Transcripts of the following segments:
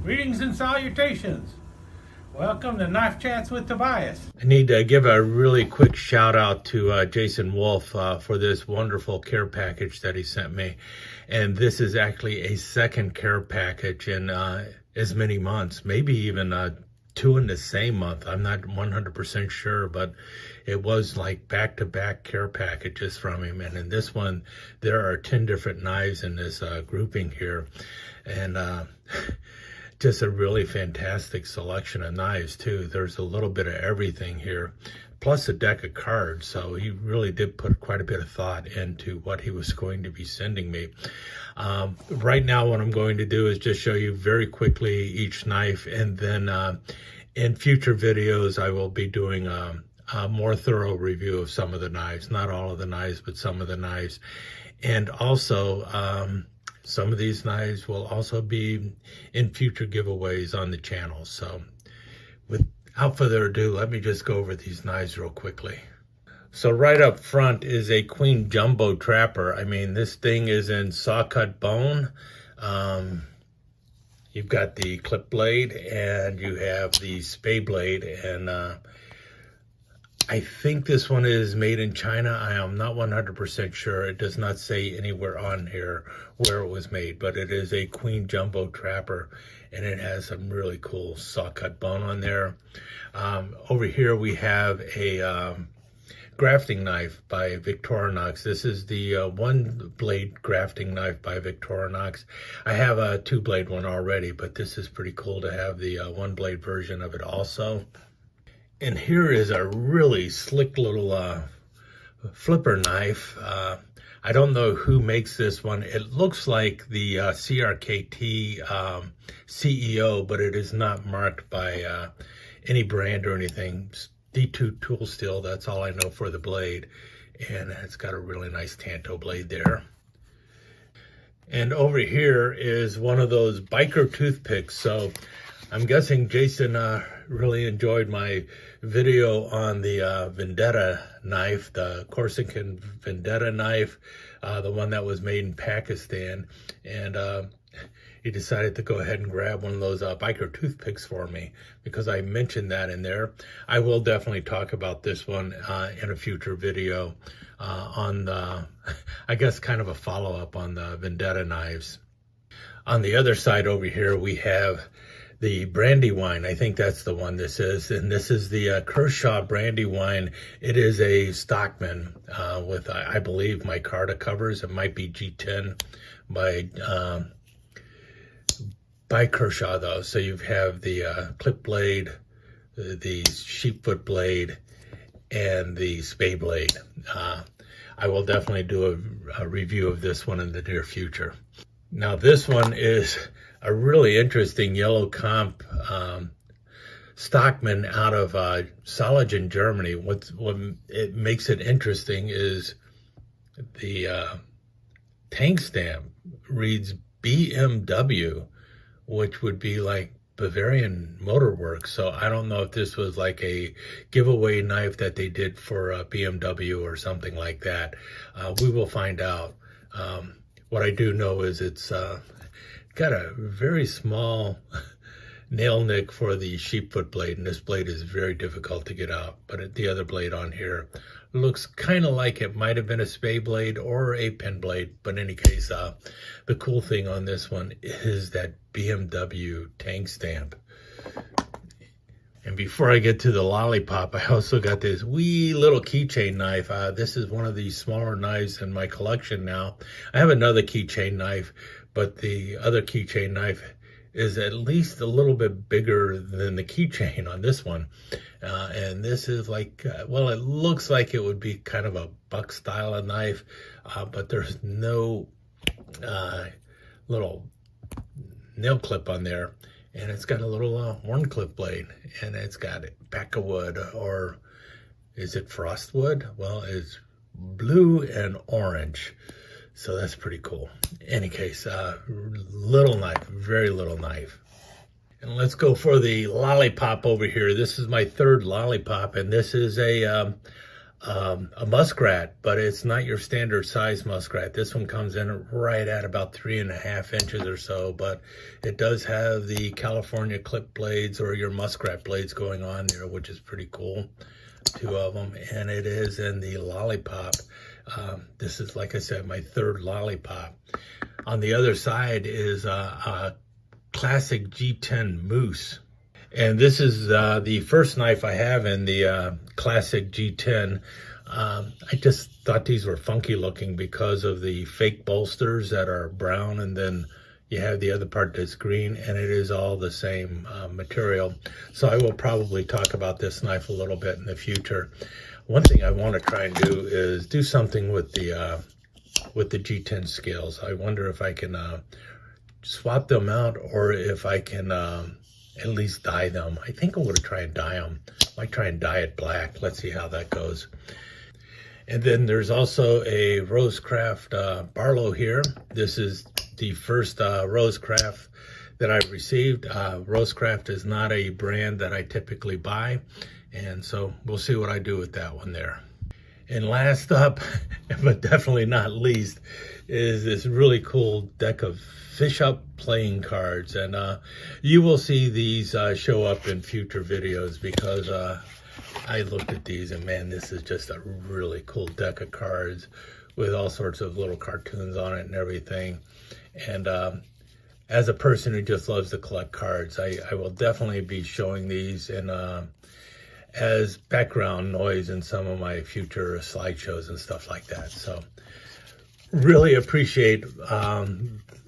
Greetings and salutations. Welcome to Knife Chats with Tobias. I need to give a really quick shout out to Jason Wolfe for this wonderful care package that he sent me. And this is actually a second care package in as many months, maybe even two in the same month. I'm not 100% sure, but it was like back-to-back care packages from him. And in this one, there are 10 different knives in this grouping here. And just a really fantastic selection of knives too. There's a little bit of everything here, plus a deck of cards. So he really did put quite a bit of thought into what he was going to be sending me. Right now, what I'm going to do is just show you very quickly each knife, and then in future videos, I will be doing a more thorough review of some of the knives, not all of the knives, but some of the knives. And also, some of these knives will also be in future giveaways on the channel. So without further ado, let me just go over these knives real quickly. So right up front is a Queen Jumbo Trapper. I mean, this thing is in saw cut bone. You've got the clip blade and you have the spay blade, and I think this one is made in China. I am not 100% sure. It does not say anywhere on here where it was made, but it is a Queen Jumbo Trapper, and it has some really cool saw cut bone on there. Over here we have a grafting knife by Victorinox. This is the one blade grafting knife by Victorinox. I have a two blade one already, but this is pretty cool to have the one blade version of it also. And here is a really slick little flipper knife. I don't know who makes this one. It looks like the CRKT CEO, but it is not marked by any brand or anything. D2 tool steel, that's all I know for the blade. And it's got a really nice Tanto blade there. And over here is one of those biker toothpicks. So I'm guessing Jason really enjoyed my video on the Vendetta knife, the Corsican Vendetta knife, the one that was made in Pakistan. And he decided to go ahead and grab one of those biker toothpicks for me because I mentioned that in there. I will definitely talk about this one in a future video on the, I guess, kind of a follow-up on the Vendetta knives. On the other side over here, we have the Brandy wine. I think that's the one this is. And this is the Kershaw Brandy wine. It is a Stockman with, I believe, micarta covers. It might be G10 by Kershaw though. So you have the clip blade, the sheepfoot blade, and the spay blade. I will definitely do a review of this one in the near future. Now this one is a really interesting yellow comp Stockman out of Soligen, Germany. What it makes it interesting is the tank stamp reads BMW, which would be like Bavarian Motor Works. So I don't know if this was like a giveaway knife that they did for BMW or something like that. We will find out. What I do know is it's got a very small nail nick for the sheepfoot blade, and this blade is very difficult to get out. But the other blade on here looks kind of like it might have been a spay blade or a pen blade. But in any case, the cool thing on this one is that BMW tank stamp. And before I get to the Lollipop, I also got this wee little keychain knife. This is one of the smaller knives in my collection now. I have another keychain knife, but the other keychain knife is at least a little bit bigger than the keychain on this one. And this is like, well, it looks like it would be kind of a buck style of knife, but there's no little nail clip on there. And it's got a little horn clip blade, and it's got back of wood, or is it frost wood? Well, it's blue and orange. So that's pretty cool. In any case, little knife, very little knife. And let's go for the Lollipop over here. This is my third Lollipop, and this is a a muskrat, but it's not your standard size muskrat. This one comes in right at about 3.5 inches or so, but it does have the California clip blades or your muskrat blades going on there, which is pretty cool. 2 of them, and it is in the Lollipop. This is, like I said, my 3rd Lollipop. On the other side is a classic G10 Moose. And this is the first knife I have in the classic G10. I just thought these were funky looking because of the fake bolsters that are brown, and then you have the other part that's green, and it is all the same material. So I will probably talk about this knife a little bit in the future. One thing I want to try and do is do something with the G10 scales. I wonder if I can swap them out, or if I can at least dye them. I think I'm going to try and dye them. I might try and dye it black. Let's see how that goes. And then there's also a Rosecraft Barlow here. This is the first Rosecraft that I've received. Rosecraft is not a brand that I typically buy, and so we'll see what I do with that one there. And last up, but definitely not least, is this really cool deck of Fishup playing cards. And you will see these show up in future videos, because I looked at these and man, this is just a really cool deck of cards with all sorts of little cartoons on it and everything. And as a person who just loves to collect cards, I will definitely be showing these in as background noise in some of my future slideshows and stuff like that. So really appreciate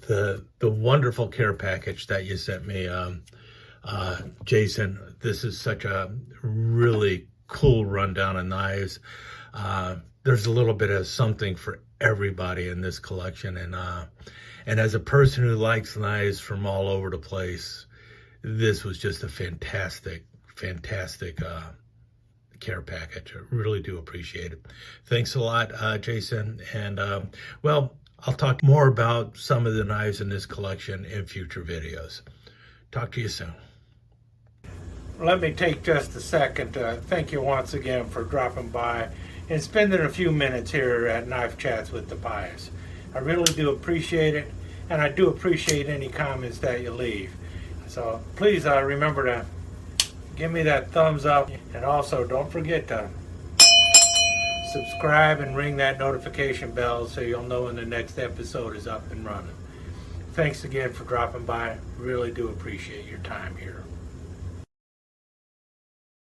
the wonderful care package that you sent me, Jason. This is such a really cool rundown of knives. There's a little bit of something for everybody in this collection, and as a person who likes knives from all over the place, this was just a fantastic care package. I really do appreciate it. Thanks a lot, Jason. And well, I'll talk more about some of the knives in this collection in future videos. Talk to you soon. Let me take just a second to thank you once again for dropping by and spending a few minutes here at Knife Chats with Tobias. I really do appreciate it, and I do appreciate any comments that you leave. So please remember to give me that thumbs up, and also don't forget to subscribe and ring that notification bell so you'll know when the next episode is up and running. Thanks again for dropping by. Really do appreciate your time here.